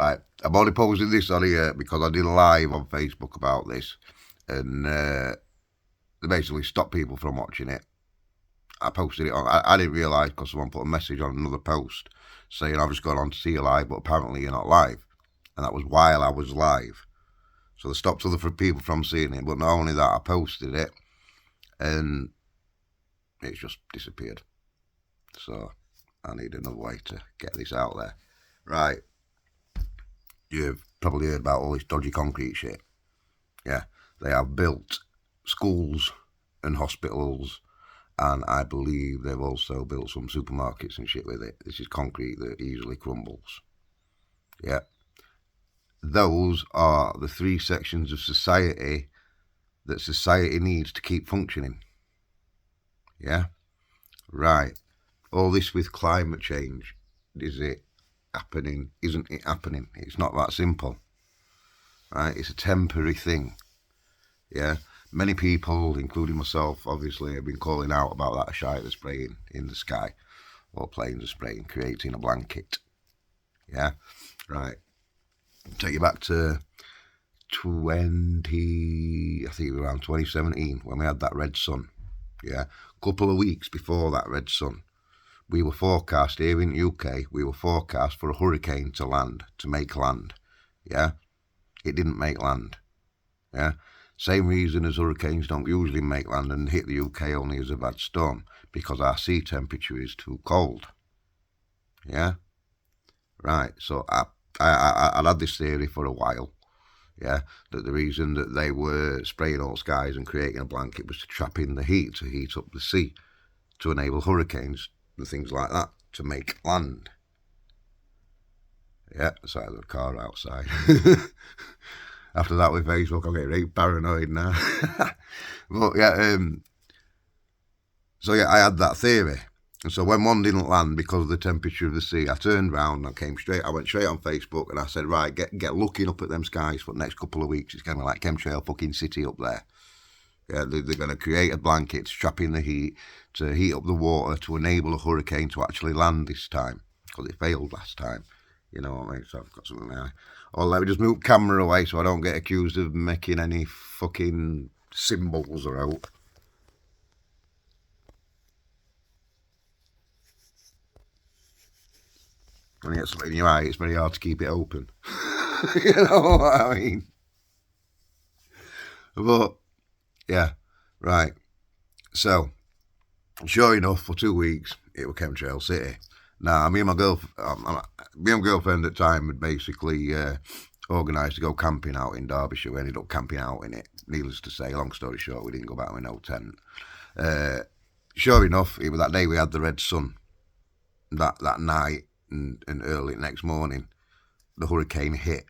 Right, I'm only posting this on here because I did a live on Facebook about this, and they basically stopped people from watching it. I posted it on. I didn't realise because someone put a message on another post saying I've just gone on to see you live, but apparently you're not live, and that was while I was live. So they stopped other people from seeing it. But not only that, I posted it, and it's just disappeared. So I need another way to get this out there. Right. You've probably heard about all this dodgy concrete shit. Yeah. They have built schools and hospitals, and I believe they've also built some supermarkets and shit with it. This is concrete that easily crumbles. Yeah. Those are the three sections of society that society needs to keep functioning. Yeah? Right. All this with climate change, is it happening? Isn't it happening? It's not that simple. Right? It's a temporary thing. Yeah? Many people, including myself, obviously, have been calling out about that shite that's spraying in the sky, or planes are spraying, creating a blanket. Yeah? Right. Take you back to I think around 2017, when we had that red sun. Yeah? A couple of weeks before that red sun, we were forecast here in the UK, we were forecast for a hurricane to make land. Yeah? It didn't make land. Yeah? Same reason as hurricanes don't usually make land and hit the UK only as a bad storm, because our sea temperature is too cold. Yeah? Right, so I'd had this theory for a while. Yeah, that the reason that they were spraying all skies and creating a blanket was to trap in the heat, to heat up the sea, to enable hurricanes and things like that to make land. Yeah, so the car outside. After that with Facebook, I'm getting really paranoid now. But yeah, so yeah, I had that theory. And so when one didn't land because of the temperature of the sea, I turned round and I went straight on Facebook and I said, right, get looking up at them skies for the next couple of weeks. It's going to be like chemtrail fucking city up there. Yeah, they're going to create a blanket to trap in the heat, to heat up the water, to enable a hurricane to actually land this time, because it failed last time. You know what I mean? So I've got something there. Or let me just move camera away so I don't get accused of making any fucking symbols or out. When you get something in your eye, it's very hard to keep it open. You know what I mean? But, yeah, right. So, sure enough, for 2 weeks, it was Chemtrail City. Now, me and my girlfriend at the time had basically organised to go camping out in Derbyshire. We ended up camping out in it. Needless to say, long story short, we didn't go back with no tent. Sure enough, it was that day we had the red sun. That night and early next morning, the hurricane hit,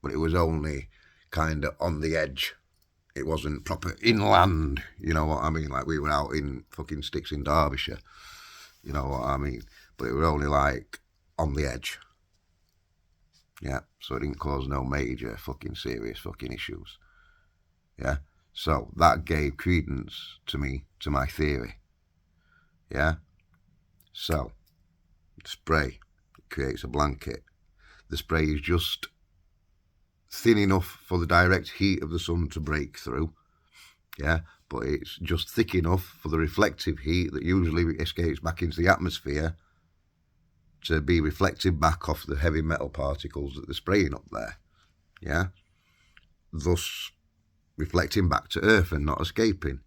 but it was only kind of on the edge. It wasn't proper inland, you know what I mean? Like we were out in fucking sticks in Derbyshire, you know what I mean? But it was only like on the edge. Yeah, so it didn't cause no major fucking serious fucking issues. Yeah, so that gave credence to my theory. Yeah, so spray creates a blanket. The spray is just thin enough for the direct heat of the sun to break through. Yeah, but it's just thick enough for the reflective heat that usually escapes back into the atmosphere to be reflected back off the heavy metal particles that they're spraying up there. Yeah, thus reflecting back to Earth and not escaping,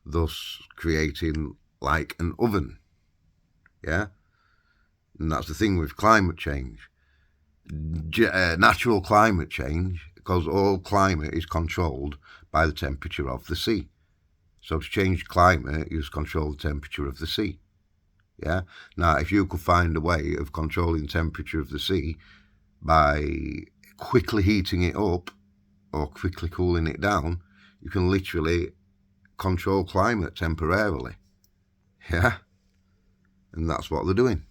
thus creating like an oven. Yeah, and that's the thing with climate change. Natural climate change, because all climate is controlled by the temperature of the sea. So to change climate, you just control the temperature of the sea. Yeah. Now, if you could find a way of controlling the temperature of the sea by quickly heating it up or quickly cooling it down, you can literally control climate temporarily. Yeah. And that's what they're doing.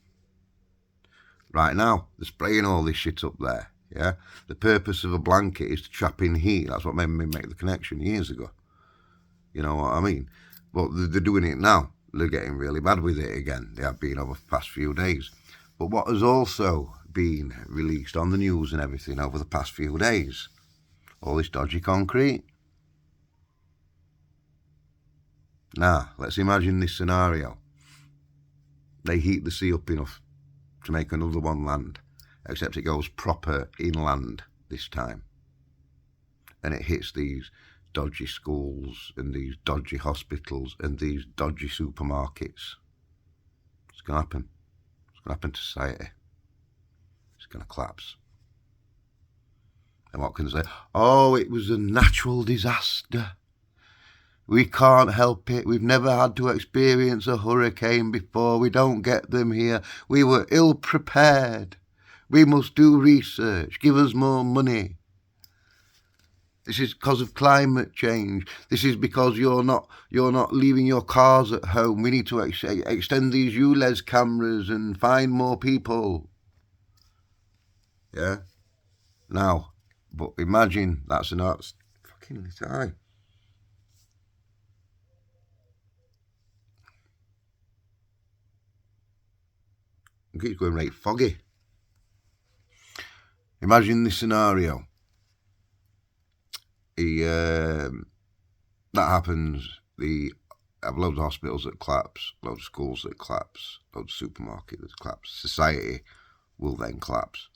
Right now, they're spraying all this shit up there. Yeah. The purpose of a blanket is to trap in heat. That's what made me make the connection years ago. You know what I mean? But they're doing it now. They're getting really bad with it again. They have been over the past few days. But what has also been released on the news and everything over the past few days. All this dodgy concrete. Now, let's imagine this scenario. They heat the sea up enough to make another one land, except it goes proper inland this time. And it hits these dodgy schools and these dodgy hospitals and these dodgy supermarkets. It's going to happen. It's going to happen to society. It's going to collapse. And what can they say? Oh, it was a natural disaster. We can't help it. We've never had to experience a hurricane before. We don't get them here. We were ill prepared. We must do research. Give us more money. This is because of climate change. This is because you're not leaving your cars at home. We need to extend these ULEZ cameras and find more people. Yeah? Now, but imagine that's an art's fucking time. It keeps going right foggy. Imagine this scenario. That happens. Have loads of hospitals that collapse, loads of schools that collapse, loads of supermarkets that collapse. Society will then collapse.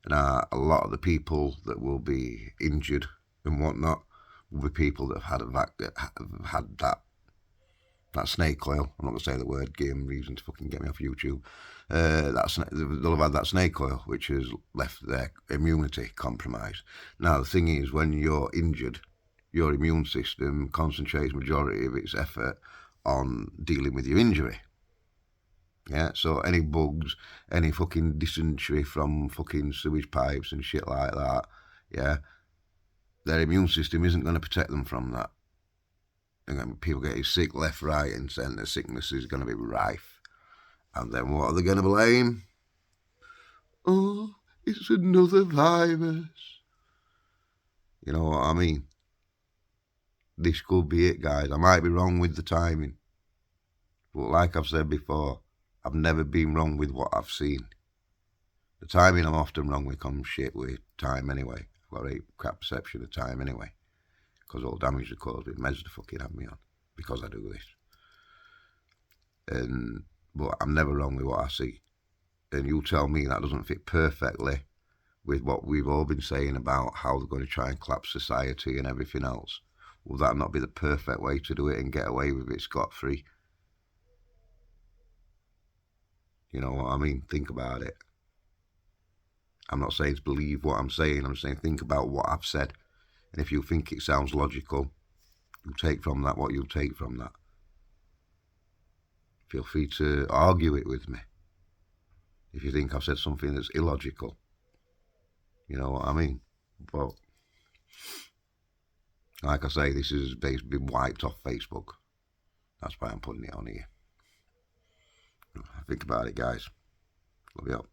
And a lot of the people that will be injured and whatnot will be people that have had that snake oil. I'm not going to say the word, give them reason to fucking get me off YouTube. They'll have had that snake oil, which has left their immunity compromised. Now, the thing is, when you're injured, your immune system concentrates majority of its effort on dealing with your injury. Yeah, so any bugs, any fucking dysentery from fucking sewage pipes and shit like that, yeah, their immune system isn't going to protect them from that. And people getting sick left, right, and centre. Sickness is going to be rife. And then what are they going to blame? Oh, it's another virus. You know what I mean? This could be it, guys. I might be wrong with the timing. But like I've said before, I've never been wrong with what I've seen. The timing I'm often wrong with comes shit with time anyway. I've got a crap perception of time anyway. Because all damage is caused with meds to fucking have me on. Because I do this. But I'm never wrong with what I see. And you tell me that doesn't fit perfectly with what we've all been saying about how they're going to try and collapse society and everything else. Will that not be the perfect way to do it and get away with it scot-free? You know what I mean? Think about it. I'm not saying to believe what I'm saying. I'm saying think about what I've said. And if you think it sounds logical, you take from that what you take from that. Feel free to argue it with me. If you think I've said something that's illogical. You know what I mean? But, like I say, this has basically been wiped off Facebook. That's why I'm putting it on here. Think about it, guys. Love you up.